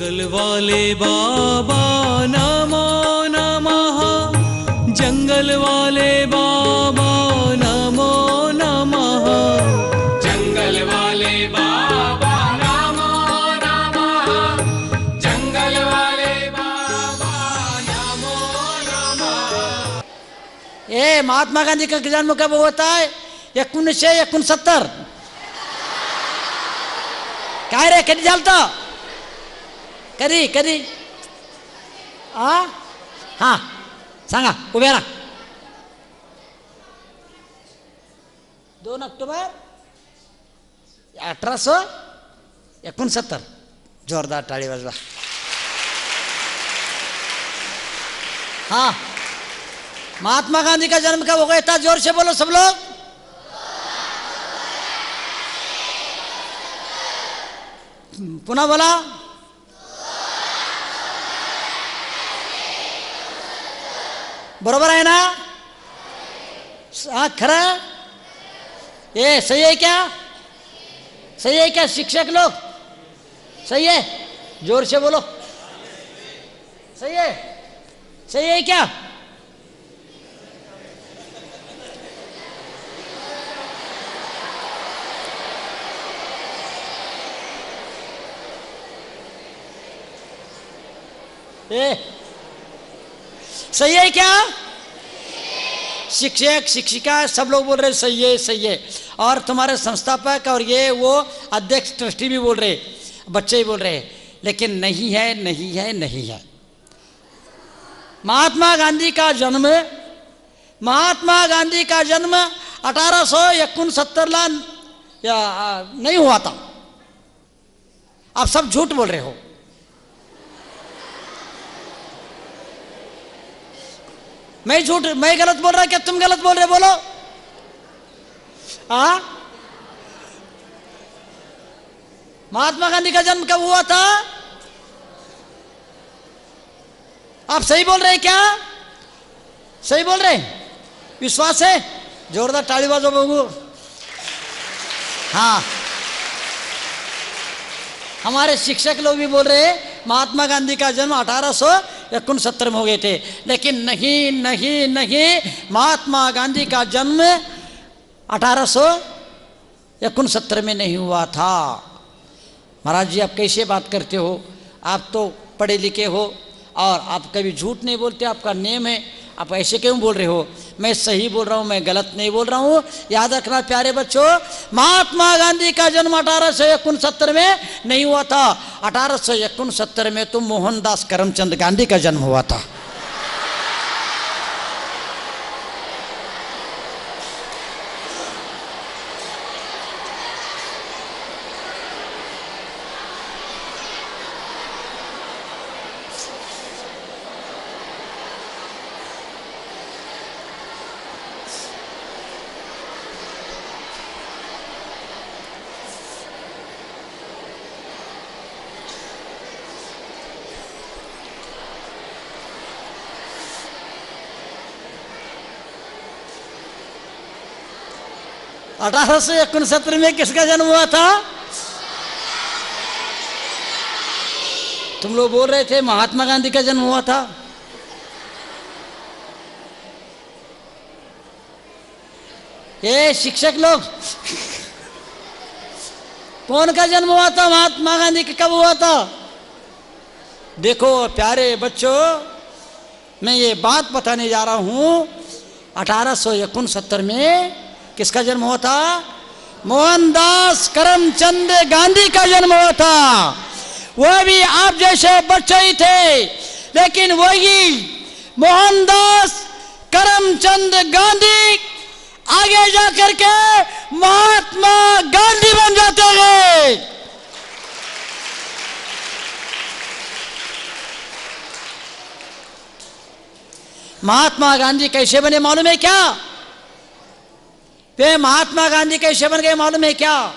जंगल वाले बाबा नमो नमः, जंगल वाले बाबा नमो नमः, जंगल वाले बाबा नमो नमः, जंगल वाले बाबा नमो नमः। ए महात्मा गांधी का जन्म कब होता है? 1969। काय रे कधी झालता? कधी कधी हा सांगा, उभे राहा. 2 ऑक्टोबर 1869. जोरदार टाळी वाजवा. हाँ, महात्मा गांधी का जन्म कब हो गया था? जोर से बोलो सब लोग. पुनः बोला. बरोबर आहे ना? हाँ खरा. ये सही है क्या? सही है क्या शिक्षक लोग? सही है? जोर से बोलो. सही है? सही है क्या? सही है क्या? शिक्षक शिक्षिका सब लोग बोल रहे सही है सही है, और तुम्हारे संस्थापक और ये वो अध्यक्ष ट्रस्टी भी बोल रहे, बच्चे ही बोल रहे, लेकिन नहीं है नहीं है नहीं है. महात्मा गांधी का जन्म 1869 नहीं हुआ था. आप सब झूठ बोल रहे हो. मैं गलत बोल रहा, क्या तुम गलत बोल रहे? बोलो. महात्मा गांधी का जन्म कब हुआ था? आप सही बोल रहे हैं क्या? सही बोल रहे हैं? विश्वास है? जोरदार ताली बजाओ बाबू. हाँ, हमारे शिक्षक लोग भी बोल रहे हैं महात्मा गांधी का जन्म 1869 में हो गए थे, लेकिन नहीं नहीं नहीं, महात्मा गांधी का जन्म 1869 में नहीं हुआ था. महाराज जी, आप कैसे बात करते हो? आप तो पढ़े लिखे हो और आप कभी झूठ नहीं बोलते, आपका नेम है. आप ऐसे क्यों बोल रहे हो? मैं सही बोल रहा हूँ, मैं गलत नहीं बोल रहा हूँ. याद रखना प्यारे बच्चों, महात्मा गांधी का जन्म 1869 में नहीं हुआ था. 1869 में तो मोहनदास करमचंद गांधी का जन्म हुआ था. अठारह सौ 69 में किसका जन्म हुआ था? तुम लोग बोल रहे थे महात्मा गांधी का जन्म हुआ था. ये शिक्षक लोग, कौन का जन्म हुआ था? महात्मा गांधी का कब हुआ था? देखो प्यारे बच्चों, मैं ये बात बताने जा रहा हूं. 1869 में किसका जन्म हुआ था? मोहनदास करमचंद गांधी का जन्म हुआ था. वह भी आप जैसे बच्चे ही थे, लेकिन वही मोहनदास करमचंद गांधी आगे जाकर के महात्मा गांधी बन जाते हैं. महात्मा गांधी कैसे बने मालूम है क्या? वे महात्मा गांधी कैसे बन गए मालूम है क्या?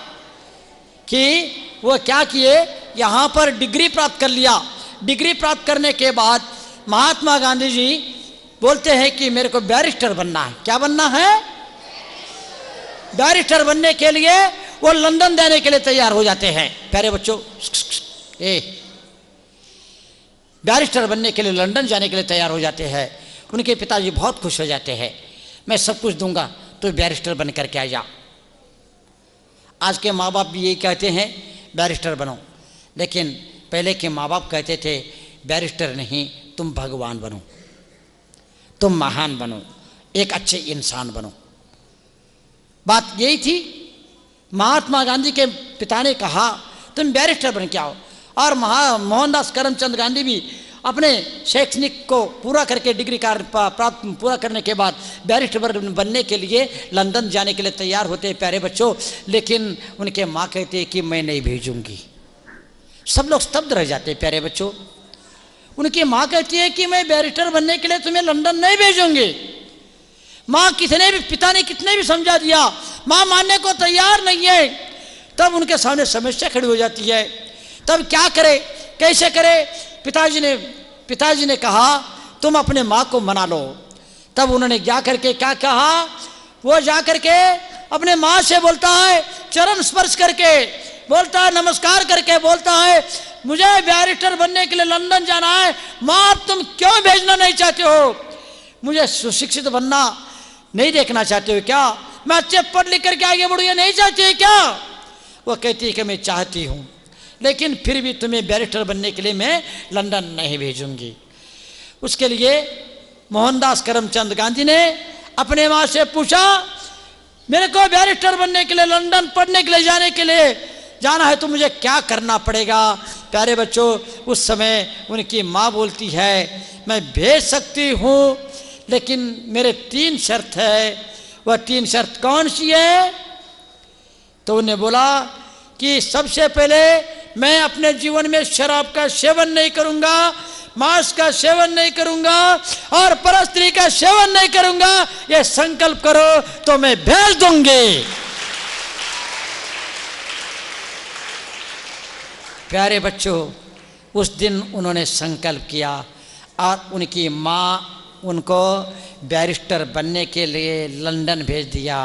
कि वो क्या किए, यहाँ पर डिग्री प्राप्त कर लिया. डिग्री प्राप्त करने के बाद महात्मा गांधी जी बोलते हैं कि मेरे को बैरिस्टर बनना है. क्या बनना है? बैरिस्टर बनने के लिए वो लंदन जाने के लिए तैयार हो जाते हैं. प्यारे बच्चों, बैरिस्टर बनने के लिए लंदन जाने के लिए तैयार हो जाते हैं। उनके पिताजी बहुत खुश हो जाते हैं, मैं सब कुछ दूंगा तो बैरिस्टर बन करके आ जा। आज के माँ बाप भी यही कहते हैं बैरिस्टर बनो, लेकिन पहले के माँ बाप कहते थे बैरिस्टर नहीं, तुम भगवान बनो, तुम महान बनो, एक अच्छे इंसान बनो। बात यही थी। महात्मा गांधी के पिता ने कहा तुम बैरिस्टर बन के आओ, और मोहनदास करमचंद गांधी भी अपने शैक्षणिक को पूरा करके डिग्री कार्य प्राप्त पूरा करने के बाद बैरिस्टर बनने के लिए लंदन जाने के लिए तैयार होते हैं प्यारे बच्चों। लेकिन उनके माँ कहते हैं कि मैं नहीं भेजूंगी। सब लोग स्तब्ध रह जाते हैं प्यारे बच्चों। उनकी माँ कहती है कि मैं बैरिस्टर बनने के लिए तुम्हें लंदन नहीं भेजूंगी। माँ कितने भी, पिता ने कितने भी समझा दिया, माँ मानने को तैयार नहीं है। तब उनके सामने समस्या खड़ी हो जाती है। तब क्या करे, कैसे करे? पिताजी ने कहा तुम अपने माँ को मना लो। तब उन्होंने जा करके क्या कहा, वो जा करके अपने माँ से बोलता है, चरण स्पर्श करके बोलता है, नमस्कार करके बोलता है, मुझे बैरिस्टर बनने के लिए लंदन जाना है। माँ अब तुम क्यों भेजना नहीं चाहते हो? मुझे सुशिक्षित बनना नहीं देखना चाहते हो क्या? मैं अच्छे पढ़ लिख करके आगे बढ़ू, ये नहीं चाहती है क्या? वो कहती है कि मैं चाहती हूँ, लेकिन फिर भी तुम्हें बैरिस्टर बनने के लिए मैं लंदन नहीं भेजूंगी। उसके लिए मोहनदास करमचंद गांधी ने अपने माँ से पूछा, मेरे को बैरिस्टर बनने के लिए लंदन पढ़ने के लिए जाना है तो मुझे क्या करना पड़ेगा? प्यारे बच्चों, उस समय उनकी माँ बोलती है मैं भेज सकती हूँ, लेकिन मेरे 3 शर्त है। वह 3 शर्त कौन सी है? तो उन्हें बोला कि सबसे पहले मैं अपने जीवन में शराब का सेवन नहीं करूंगा, मांस का सेवन नहीं करूंगा और परस्त्री का सेवन नहीं करूंगा। ये संकल्प करो तो मैं भेज दूंगी। प्यारे बच्चों, उस दिन उन्होंने संकल्प किया और उनकी माँ उनको बैरिस्टर बनने के लिए लंदन भेज दिया।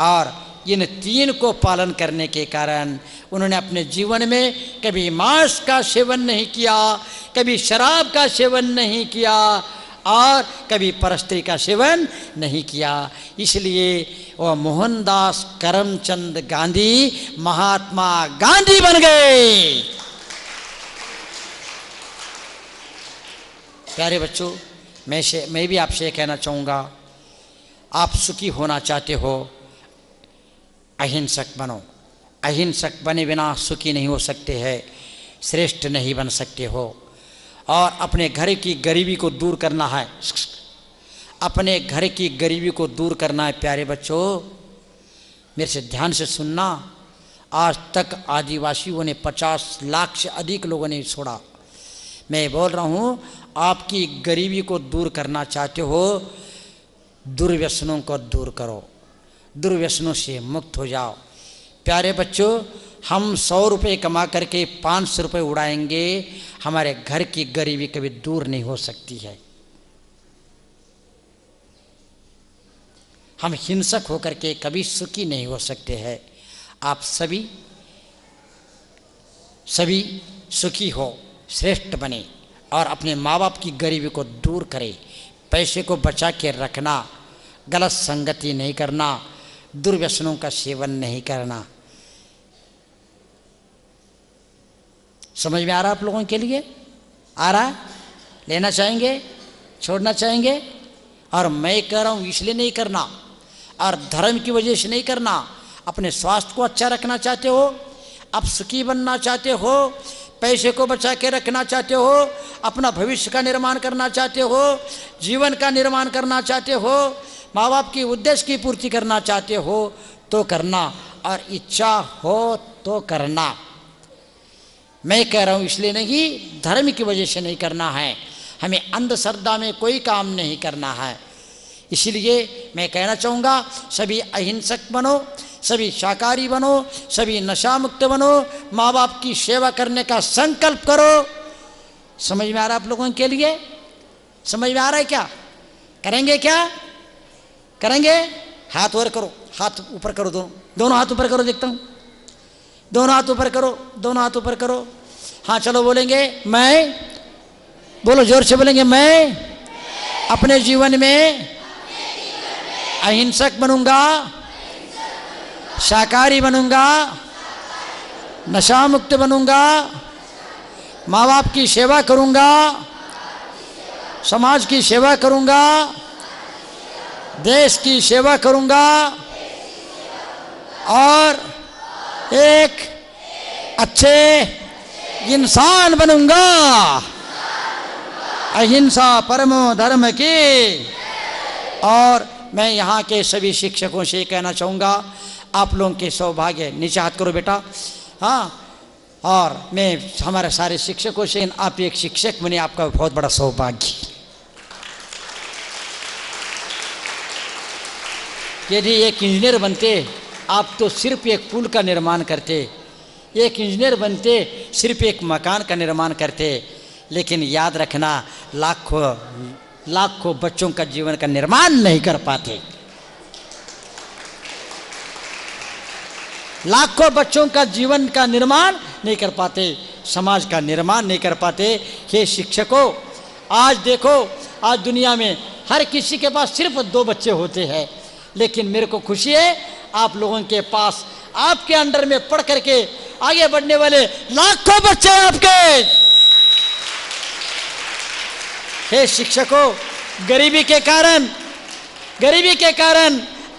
और इन 3 को पालन करने के कारण उन्होंने अपने जीवन में कभी मांस का सेवन नहीं किया, कभी शराब का सेवन नहीं किया और कभी परस्त्री का सेवन नहीं किया। इसलिए वह मोहनदास करमचंद गांधी महात्मा गांधी बन गए। प्यारे बच्चों, मैं भी आपसे कहना चाहूँगा, आप सुखी होना चाहते हो, अहिंसक बनो। अहिंसक बने बिना सुखी नहीं हो सकते हैं, श्रेष्ठ नहीं बन सकते हो। और अपने घर की गरीबी को दूर करना है, अपने घर की गरीबी को दूर करना है। प्यारे बच्चों, मेरे से ध्यान से सुनना। आज तक आदिवासियों ने 50 लाख से अधिक लोगों ने छोड़ा। मैं बोल रहा हूँ, आपकी गरीबी को दूर करना चाहते हो, दुर्व्यसनों को दूर करो, दुर्व्यसनों से मुक्त हो जाओ। प्यारे बच्चों, हम 100 रुपये कमा करके 500 रुपये उड़ाएंगे, हमारे घर की गरीबी कभी दूर नहीं हो सकती है। हम हिंसक होकर के कभी सुखी नहीं हो सकते हैं। आप सभी सुखी हो, श्रेष्ठ बने और अपने माँ बाप की गरीबी को दूर करें। पैसे को बचा के रखना, गलत संगति नहीं करना, दुर्व्यसनों का सेवन नहीं करना। समझ में आ रहा आप लोगों के लिए? आ रहा? लेना चाहेंगे, छोड़ना चाहेंगे? और मैं कह रहा हूँ इसलिए नहीं करना, और धर्म की वजह से नहीं करना। अपने स्वास्थ्य को अच्छा रखना चाहते हो, आप सुखी बनना चाहते हो, पैसे को बचा के रखना चाहते हो, अपना भविष्य का निर्माण करना चाहते हो, जीवन का निर्माण करना चाहते हो, माँ बाप की उद्देश्य की पूर्ति करना चाहते हो तो करना, और इच्छा हो तो करना। मैं कह रहा हूँ इसलिए नहीं, धर्म की वजह से नहीं करना है। हमें अंधश्रद्धा में कोई काम नहीं करना है। इसलिए मैं कहना चाहूँगा, सभी अहिंसक बनो, सभी शाकाहारी बनो, सभी नशा मुक्त बनो, माँ बाप की सेवा करने का संकल्प करो। समझ में आ रहा आप लोगों के लिए? समझ में आ रहा है क्या? करेंगे क्या? करेंगे? हाथ ऊपर करो, हाथ ऊपर करो, दोनों हाथ ऊपर करो, देखता हूँ। दोनों हाथ ऊपर करो, दोनों हाथ ऊपर करो। हाँ चलो बोलेंगे, मैं बोलो जोर से बोलेंगे, मैं अपने जीवन में अहिंसक बनूंगा, शाकाहारी बनूंगा, नशा मुक्त बनूंगा, माँ बाप की सेवा करूंगा, समाज की सेवा करूंगा, देश की सेवा करूंगा और एक अच्छे इंसान बनूंगा। अहिंसा परमो धर्म की। और मैं यहाँ के सभी शिक्षकों से कहना चाहूँगा, आप लोगों के सौभाग्य, नीचे हाथ करो बेटा, हाँ, और मैं हमारे सारे शिक्षकों से, आप एक शिक्षक बने, आपका बहुत बड़ा सौभाग्य। यदि एक इंजीनियर बनते, आप तो सिर्फ एक पुल का निर्माण करते, एक इंजीनियर बनते सिर्फ एक मकान का निर्माण करते, लेकिन याद रखना, लाखों बच्चों का जीवन का निर्माण नहीं कर पाते। लाखों बच्चों का जीवन का निर्माण नहीं कर पाते, समाज का निर्माण नहीं कर पाते। हे शिक्षकों, आज देखो, आज दुनिया में हर किसी के पास सिर्फ 2 बच्चे होते हैं, लेकिन मेरे को खुशी है आप लोगों के पास, आपके अंडर में पढ़ करके आगे बढ़ने वाले लाखों बच्चे हैं आपके। हे शिक्षकों, गरीबी के कारण,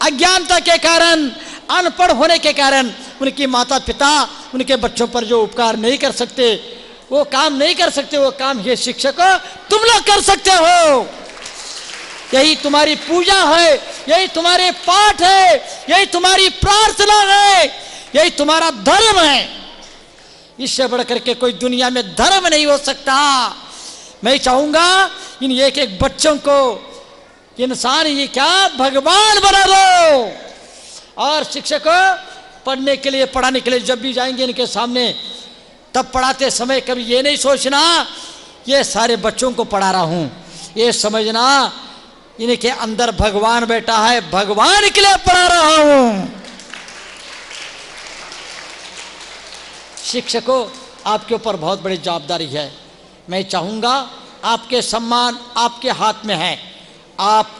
अज्ञानता के कारण, अनपढ़ होने के कारण उनकी माता पिता उनके बच्चों पर जो उपकार नहीं कर सकते, वो काम नहीं कर सकते, वो काम हे शिक्षकों तुम लोग कर सकते हो। यही तुम्हारी पूजा है, यही तुम्हारे पाठ है, यही तुम्हारी प्रार्थना है, यही तुम्हारा धर्म है। इससे बढ़कर के कोई दुनिया में धर्म नहीं हो सकता। मैं चाहूंगा इन एक एक बच्चों को इंसान ही क्या भगवान बना दो। और शिक्षकों, पढ़ने के लिए, पढ़ाने के लिए जब भी जाएंगे इनके सामने, तब पढ़ाते समय कभी ये नहीं सोचना ये सारे बच्चों को पढ़ा रहा हूं, ये समझना इनके अंदर भगवान बैठा है, भगवान के लिए पढ़ा रहा हूं। शिक्षकों, आपके ऊपर बहुत बड़ी जवाबदारी है। मैं चाहूंगा आपके सम्मान आपके हाथ में है। आप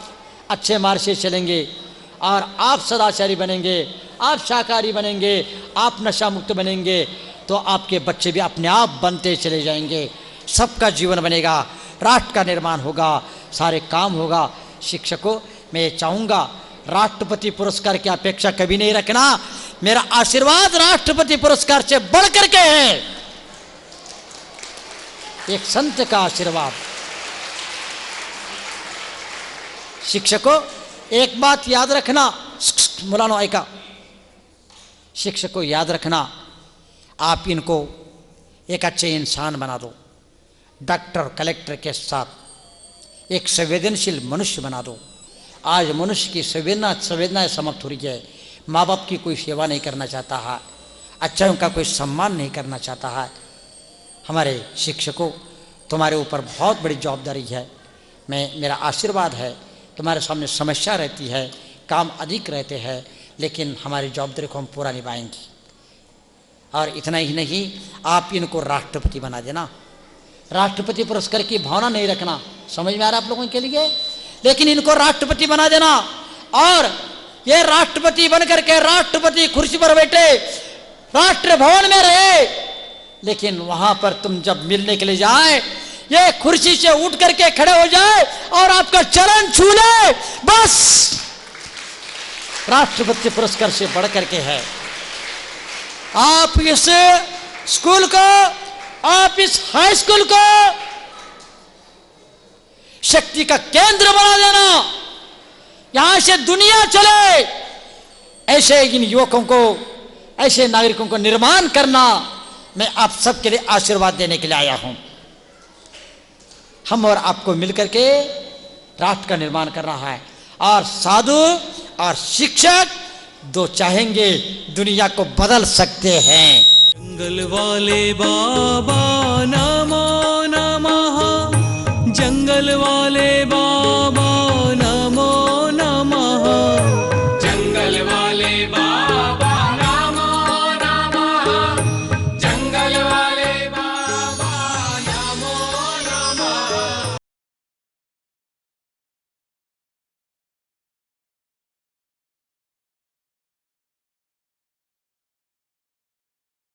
अच्छे मार्ग से चलेंगे और आप सदाचारी बनेंगे, आप शाकाहारी बनेंगे, आप नशा मुक्त बनेंगे, तो आपके बच्चे भी अपने आप बनते चले जाएंगे। सबका जीवन बनेगा, राष्ट्र का निर्माण होगा, सारे काम होगा। शिक्षकों, मैं चाहूँगा राष्ट्रपति पुरस्कार की अपेक्षा कभी नहीं रखना। मेरा आशीर्वाद राष्ट्रपति पुरस्कार से बढ़ करके है, एक संत का आशीर्वाद। शिक्षकों, एक बात याद रखना, मुलानो ऐका, शिक्षकों याद रखना, आप इनको एक अच्छे इंसान बना दो, डॉक्टर कलेक्टर के साथ एक संवेदनशील मनुष्य बना दो। आज मनुष्य की संवेदनाएं समाप्त हो रही है। माँ बाप की कोई सेवा नहीं करना चाहता है, अच्छाइयों का कोई सम्मान नहीं करना चाहता है। हमारे शिक्षकों, तुम्हारे ऊपर बहुत बड़ी जवाबदारी है। मेरा आशीर्वाद है, तुम्हारे सामने समस्या रहती है, काम अधिक रहते हैं, लेकिन हमारी जवाबदारी को हम पूरा निभाएंगे। और इतना ही नहीं, आप इनको राष्ट्रपति बना देना। राष्ट्रपति पुरस्कार की भावना नहीं रखना, समझ में आ रहा है आप लोगों के लिए, लेकिन इनको राष्ट्रपति बना देना। और ये राष्ट्रपति बन करके राष्ट्रपति कुर्सी पर बैठे, राष्ट्र भवन में रहे, लेकिन वहां पर तुम जब मिलने के लिए जाए, ये कुर्सी से उठ करके खड़े हो जाए और आपका चरण छू ले, बस राष्ट्रपति पुरस्कार से बढ़ करके है। आप इस स्कूल को, आप इस हाई स्कूल को शक्ति का केंद्र बना देना, यहां से दुनिया चले। ऐसे इन युवकों को, ऐसे नागरिकों को निर्माण करना, मैं आप सबके लिए आशीर्वाद देने के लिए आया हूं। हम और आपको मिलकर के राष्ट्र का निर्माण करना है। और साधु और शिक्षक दो चाहेंगे दुनिया को बदल सकते हैं। जंगल वाले बाबा नमो